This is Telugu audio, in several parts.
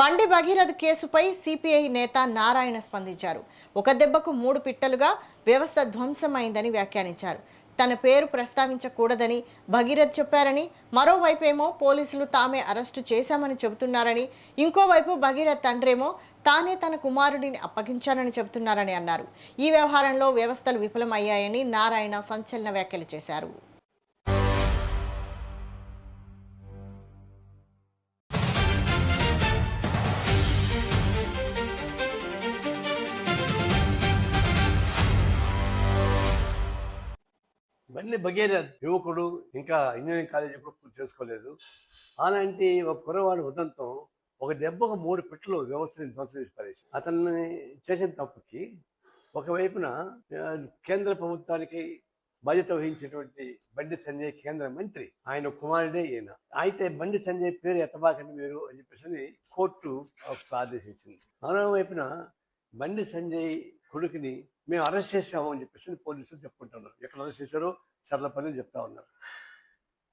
బండి భగీరథ కేసుపై సిపిఐ నేత నారాయణ స్పందించారు. ఒక దెబ్బకు 3 పిట్టలుగా వ్యవస్థ ధ్వంసమైందని వ్యాఖ్యానించారు. తన పేరు ప్రస్తావించకూడదని భగీరథ్ చెప్పారని, మరోవైపేమో పోలీసులు తామే అరెస్టు చేశామని చెబుతున్నారని, ఇంకోవైపు భగీరథ్ తండ్రేమో తానే తన కుమారుడిని అప్పగించానని చెబుతున్నారని అన్నారు. ఈ వ్యవహారంలో వ్యవస్థలు విఫలమయ్యాయని నారాయణ సంచలన వ్యాఖ్యలు చేశారు. బండి భగీరథ్ యువకుడు, ఇంకా ఇంజనీరింగ్ కాలేజీ కూడా పూర్తి చేసుకోలేదు. అలాంటి ఒక కుర్రవాడు ఉదంతం ఒక దెబ్బకు 3 పిట్టలు వ్యవస్థని ధ్వంసం చేసి పడేసి అతన్ని చేసిన తప్పుకి ఒకవైపున కేంద్ర ప్రభుత్వానికి బాధ్యత వహించేటువంటి బండి సంజయ్ కేంద్ర మంత్రి, ఆయన కుమారుడే ఈయన. అయితే బండి సంజయ్ పేరు ఎత్తబాకండి మీరు అని చెప్పేసి కోర్టు ఆదేశించింది. మరోవైపున బండి సంజయ్ కొడుకుని మేము అరెస్ట్ చేసాము అని చెప్పేసి పోలీసులు చెప్పుకుంటున్నారు. ఎక్కడ అరెస్ట్ చేశారో చర్లపల్లి చెప్తా ఉన్నారు.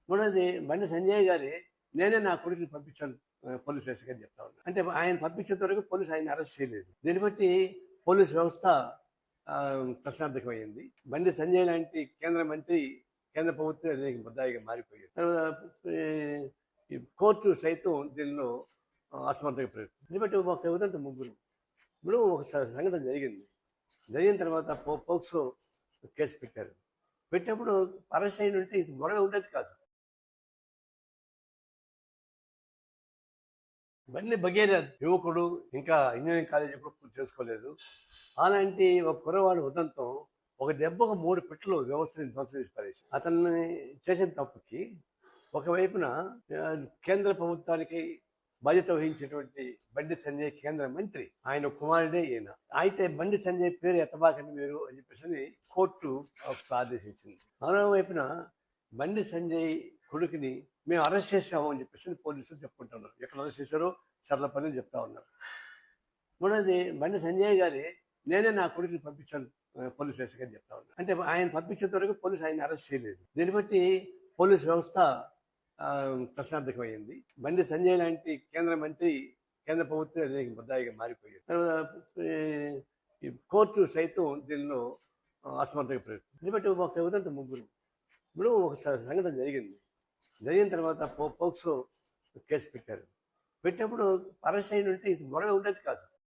మూడోది, బండి సంజయ్ గారి నేనే నా కొడుకుని పంపించాను పోలీస్ స్టేషన్కి అని చెప్తా ఉన్నారు. అంటే ఆయన పంపించేంత వరకు పోలీసు ఆయన అరెస్ట్ చేయలేదు. దీన్ని బట్టి పోలీస్ వ్యవస్థ ప్రశ్నార్థకమైంది. బండి సంజయ్ లాంటి కేంద్ర మంత్రి కేంద్ర ప్రభుత్వం ముద్దాయిగా మారిపోయింది. ఈ కోర్టు సైతం దీనిలో అసమర్థంగా ప్రయత్నం. దీన్ని బట్టి ఒక ఉదంతం ముగ్గురు. ఇప్పుడు ఒక సంఘటన జరిగిన తర్వాత పోక్సో కేసు పెట్టారు. పెట్టినప్పుడు అరెస్ట్ అయిన ఉంటే ఇది గొడవ ఉండేది కాదు. బండి భగీరథ్ యువకుడు, ఇంకా ఇంజనీరింగ్ కాలేజీ కూడా పూర్తి చేసుకోలేదు. అలాంటి ఒక కుర్రవాడు ఉదంతం ఒక దెబ్బకు 3 పిట్టలు వ్యవస్థని ధ్వంసం చేసి పడేసి అతన్ని చేసిన తప్పుకి ఒకవైపున కేంద్ర ప్రభుత్వానికి బాధ్యత వహించేటువంటి బండి సంజయ్ కేంద్ర మంత్రి, ఆయన కుమారుడే ఈయన. అయితే బండి సంజయ్ పేరు ఎత్తబాకండి మీరు అని చెప్పేసి కోర్టు ఆదేశించింది. మరోవైపున బండి సంజయ్ కొడుకుని మేము అరెస్ట్ చేసాము అని చెప్పేసి పోలీసులు చెప్పుకుంటున్నారు. ఎక్కడ అరెస్ట్ చేశారో చర్లపల్లి చెప్తా ఉన్నారు. మూడోది, బండి సంజయ్ గారి నేనే నా కొడుకుని పంపించాను పోలీస్ స్టేషన్కి అని చెప్తా ఉన్నారు. అంటే ఆయన పంపించేంత వరకు పోలీసు ఆయన అరెస్ట్ చేయలేదు. దీన్ని బట్టి పోలీస్ వ్యవస్థ ప్రశ్నార్థకమైంది. బండి సంజయ్ లాంటి కేంద్ర మంత్రి కేంద్ర ప్రభుత్వం ముద్దాయిగా మారిపోయింది. ఈ కోర్టు సైతం దీనిలో అసమర్థంగా ప్రయత్నం. దీన్ని బట్టి ఒక ఉదంతం ముగ్గురు. ఇప్పుడు ఒక సంఘటన జరిగిన తర్వాత పోక్సో కేసు పెట్టారు. పెట్టినప్పుడు అరెస్ట్ అయిన ఉంటే ఇది గొడవ ఉండేది కాదు.